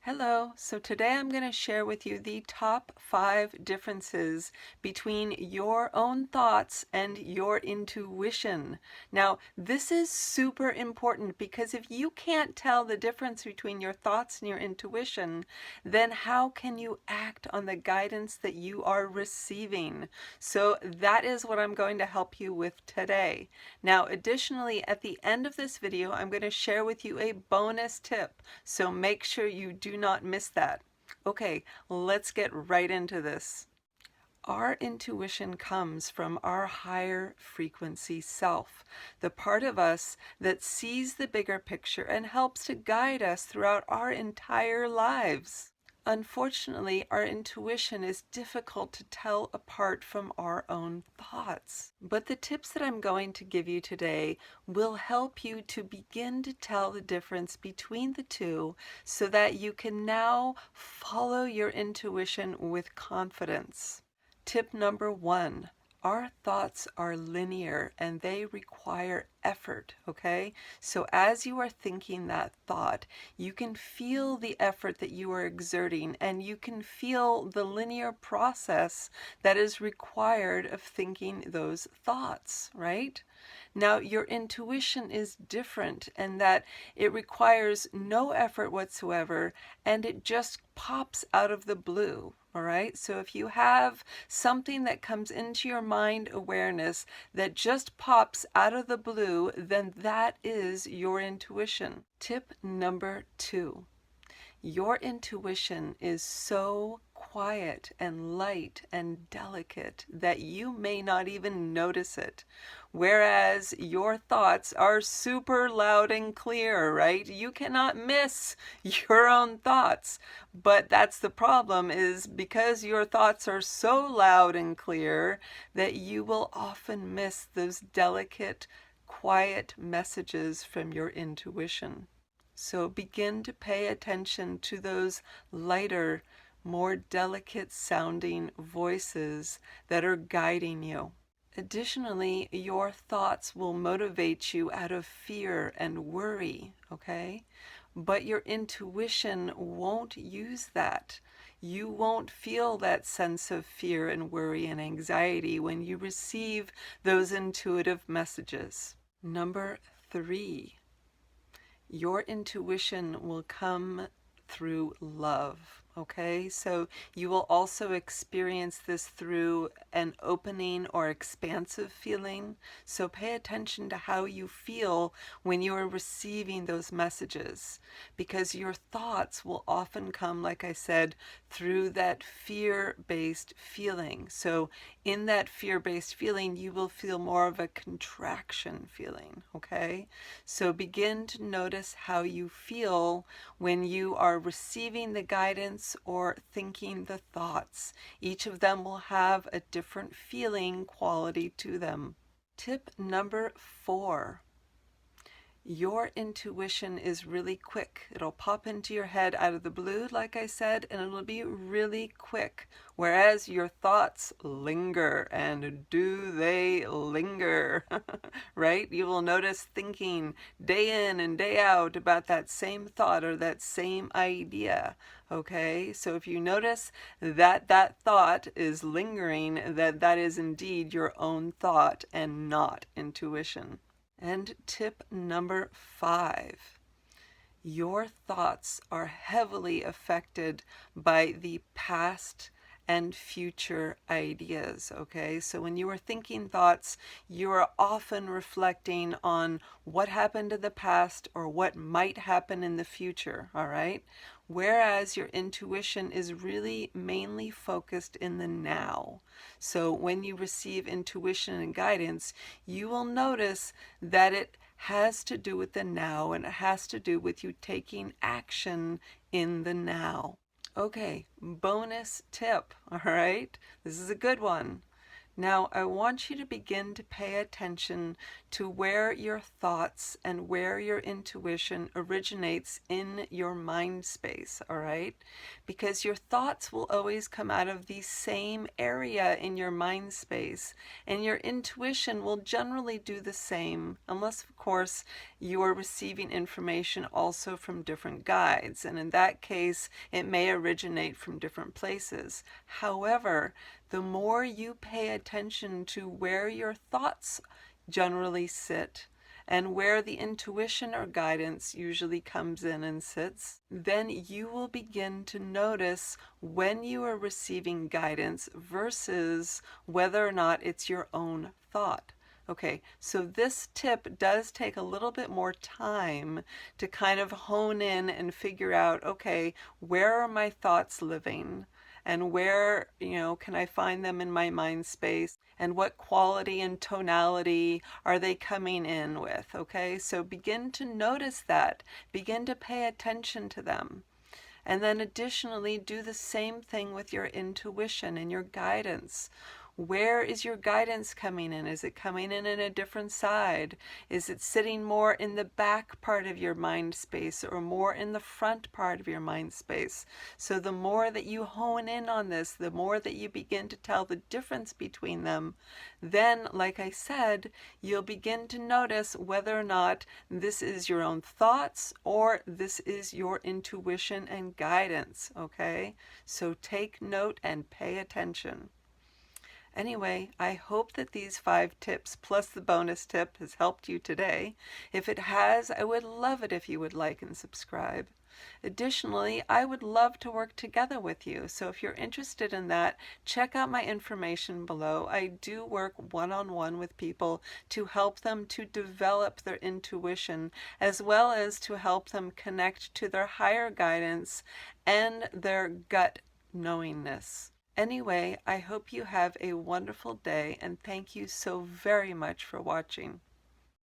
Hello, so today I'm going to share with you the top 5 differences between your own thoughts and your intuition. Now, this is super important because if you can't tell the difference between your thoughts and your intuition, then how can you act on the guidance that you are receiving? So that is what I'm going to help you with today. Now, additionally, at the end of this video, I'm going to share with you a bonus tip. So make sure you do not miss that. Okay, let's get right into this. Our intuition comes from our higher frequency self, the part of us that sees the bigger picture and helps to guide us throughout our entire lives. Unfortunately, our intuition is difficult to tell apart from our own thoughts. But the tips that I'm going to give you today will help you to begin to tell the difference between the two so that you can now follow your intuition with confidence. Tip number 1. Our thoughts are linear and they require effort, okay? So as you are thinking that thought, you can feel the effort that you are exerting and you can feel the linear process that is required of thinking those thoughts, right? Now, your intuition is different in that it requires no effort whatsoever and it just pops out of the blue. All right, so if you have something that comes into your mind awareness that just pops out of the blue, then that is your intuition. Tip number 2. Your intuition is so quiet and light and delicate that you may not even notice it. Whereas your thoughts are super loud and clear, right? You cannot miss your own thoughts. But that's the problem, is because your thoughts are so loud and clear that you will often miss those delicate, quiet messages from your intuition. So begin to pay attention to those lighter, more delicate sounding voices that are guiding you. Additionally, your thoughts will motivate you out of fear and worry, okay? But your intuition won't use that. You won't feel that sense of fear and worry and anxiety when you receive those intuitive messages. Number 3. Your intuition will come through love, okay? So you will also experience this through an opening or expansive feeling. So pay attention to how you feel when you are receiving those messages, because your thoughts will often come, like I said, through that fear-based feeling. So in that fear-based feeling, you will feel more of a contraction feeling, okay? So begin to notice how you feel when you are receiving the guidance or thinking the thoughts. Each of them will have a different feeling quality to them. Tip number 4. Your intuition is really quick. It'll pop into your head out of the blue, like I said, and it'll be really quick. Whereas your thoughts linger, and do they linger, right? You will notice thinking day in and day out about that same thought or that same idea, okay? So if you notice that that thought is lingering, that is indeed your own thought and not intuition. And tip number 5, your thoughts are heavily affected by the past and future ideas, okay? So when you are thinking thoughts, you are often reflecting on what happened in the past or what might happen in the future, all right? Whereas your intuition is really mainly focused in the now. So when you receive intuition and guidance, you will notice that it has to do with the now, and it has to do with you taking action in the now. Okay, bonus tip, all right? This is a good one. Now, I want you to begin to pay attention to where your thoughts and where your intuition originates in your mind space, all right? Because your thoughts will always come out of the same area in your mind space, and your intuition will generally do the same, unless, of course, you are receiving information also from different guides, and in that case, it may originate from different places. However, the more you pay attention to where your thoughts generally sit and where the intuition or guidance usually comes in and sits, then you will begin to notice when you are receiving guidance versus whether or not it's your own thought. Okay, so this tip does take a little bit more time to kind of hone in and figure out, okay, where are my thoughts living? And where, can I find them in my mind space? And what quality and tonality are they coming in with? Okay, so begin to notice that. Begin to pay attention to them. And then additionally, do the same thing with your intuition and your guidance. Where is your guidance coming in? Is it coming in a different side? Is it sitting more in the back part of your mind space or more in the front part of your mind space? So the more that you hone in on this, the more that you begin to tell the difference between them, then, like I said, you'll begin to notice whether or not this is your own thoughts or this is your intuition and guidance, okay? So take note and pay attention. Anyway, I hope that these 5 tips plus the bonus tip has helped you today. If it has, I would love it if you would like and subscribe. Additionally, I would love to work together with you. So if you're interested in that, check out my information below. I do work one-on-one with people to help them to develop their intuition, as well as to help them connect to their higher guidance and their gut knowingness. Anyway, I hope you have a wonderful day and thank you so very much for watching.